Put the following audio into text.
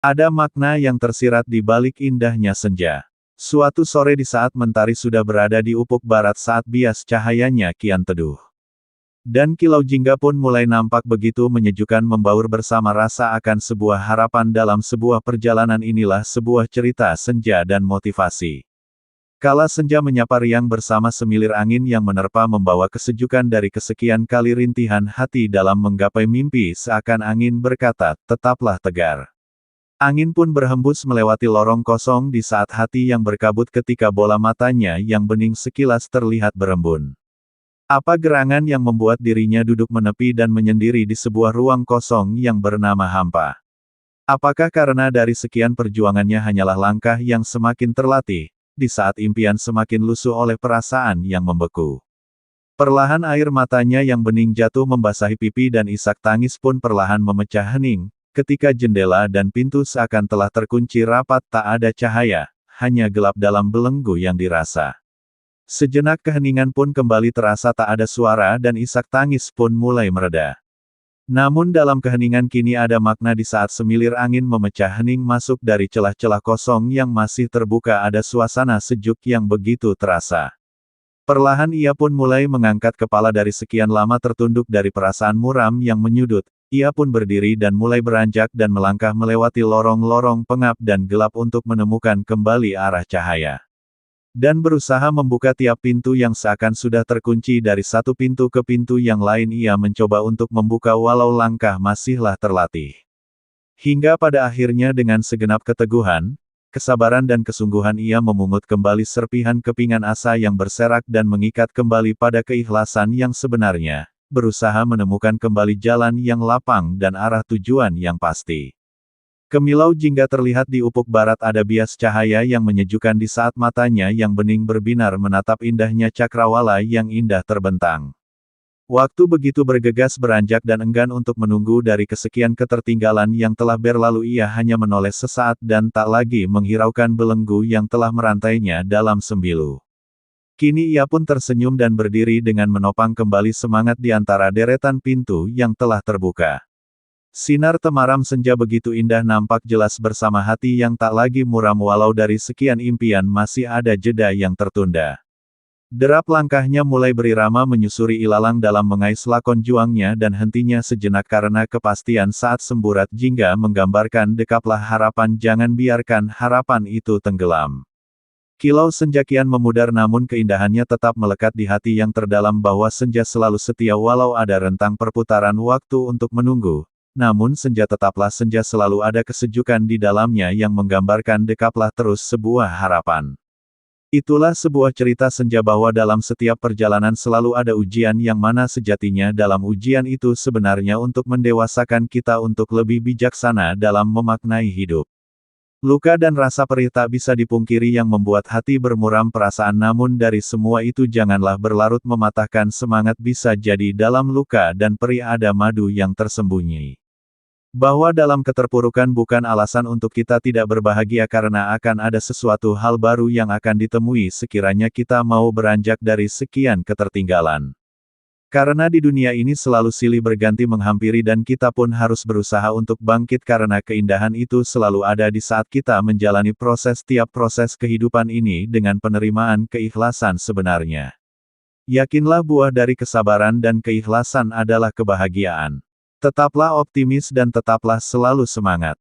Ada makna yang tersirat di balik indahnya senja. Suatu sore di saat mentari sudah berada di ufuk barat saat bias cahayanya kian teduh. Dan Kilau Jingga pun mulai nampak begitu menyejukkan membaur bersama rasa akan sebuah harapan dalam sebuah perjalanan inilah sebuah cerita senja dan motivasi. Kala senja menyapa riang bersama semilir angin yang menerpa membawa kesejukan dari kesekian kali rintihan hati dalam menggapai mimpi seakan angin berkata, tetaplah tegar. Angin pun berhembus melewati lorong kosong di saat hati yang berkabut ketika bola matanya yang bening sekilas terlihat berembun. Apa gerangan yang membuat dirinya duduk menepi dan menyendiri di sebuah ruang kosong yang bernama hampa? Apakah karena dari sekian perjuangannya hanyalah langkah yang semakin terlatih, di saat impian semakin lusuh oleh perasaan yang membeku? Perlahan air matanya yang bening jatuh membasahi pipi dan isak tangis pun perlahan memecah hening. Ketika jendela dan pintu seakan telah terkunci rapat tak ada cahaya, hanya gelap dalam belenggu yang dirasa. Sejenak keheningan pun kembali terasa tak ada suara dan isak tangis pun mulai mereda. Namun dalam keheningan kini ada makna di saat semilir angin memecah hening masuk dari celah-celah kosong yang masih terbuka ada suasana sejuk yang begitu terasa. Perlahan ia pun mulai mengangkat kepala dari sekian lama tertunduk dari perasaan muram yang menyudut. Ia pun berdiri dan mulai beranjak dan melangkah melewati lorong-lorong pengap dan gelap untuk menemukan kembali arah cahaya. Dan berusaha membuka tiap pintu yang seakan sudah terkunci dari satu pintu ke pintu yang lain ia mencoba untuk membuka walau langkah masihlah terlatih. Hingga pada akhirnya dengan segenap keteguhan, kesabaran dan kesungguhan ia memungut kembali serpihan kepingan asa yang berserak dan mengikat kembali pada keikhlasan yang sebenarnya. Berusaha menemukan kembali jalan yang lapang dan arah tujuan yang pasti. Kemilau Jingga terlihat di ufuk barat ada bias cahaya yang menyejukkan di saat matanya yang bening berbinar menatap indahnya cakrawala yang indah terbentang. Waktu begitu bergegas beranjak dan enggan untuk menunggu dari kesekian ketertinggalan yang telah berlalu ia hanya menoleh sesaat dan tak lagi menghiraukan belenggu yang telah merantainya dalam sembilu. Kini ia pun tersenyum dan berdiri dengan menopang kembali semangat di antara deretan pintu yang telah terbuka. Sinar temaram senja begitu indah nampak jelas bersama hati yang tak lagi muram walau dari sekian impian masih ada jeda yang tertunda. Derap langkahnya mulai berirama menyusuri ilalang dalam mengais lakon juangnya dan hentinya sejenak karena kepastian saat semburat jingga menggambarkan dekaplah harapan jangan biarkan harapan itu tenggelam. Kilau senja kian memudar namun keindahannya tetap melekat di hati yang terdalam bahwa senja selalu setia walau ada rentang perputaran waktu untuk menunggu. Namun senja tetaplah senja selalu ada kesejukan di dalamnya yang menggambarkan dekaplah terus sebuah harapan. Itulah sebuah cerita senja bahwa dalam setiap perjalanan selalu ada ujian yang mana sejatinya dalam ujian itu sebenarnya untuk mendewasakan kita untuk lebih bijaksana dalam memaknai hidup. Luka dan rasa perih tak bisa dipungkiri yang membuat hati bermuram perasaan namun dari semua itu janganlah berlarut mematahkan semangat bisa jadi dalam luka dan perih ada madu yang tersembunyi. Bahwa dalam keterpurukan bukan alasan untuk kita tidak berbahagia karena akan ada sesuatu hal baru yang akan ditemui sekiranya kita mau beranjak dari sekian ketertinggalan. Karena di dunia ini selalu silih berganti menghampiri dan kita pun harus berusaha untuk bangkit karena keindahan itu selalu ada di saat kita menjalani tiap proses kehidupan ini dengan penerimaan keikhlasan sebenarnya. Yakinlah buah dari kesabaran dan keikhlasan adalah kebahagiaan. Tetaplah optimis dan tetaplah selalu semangat.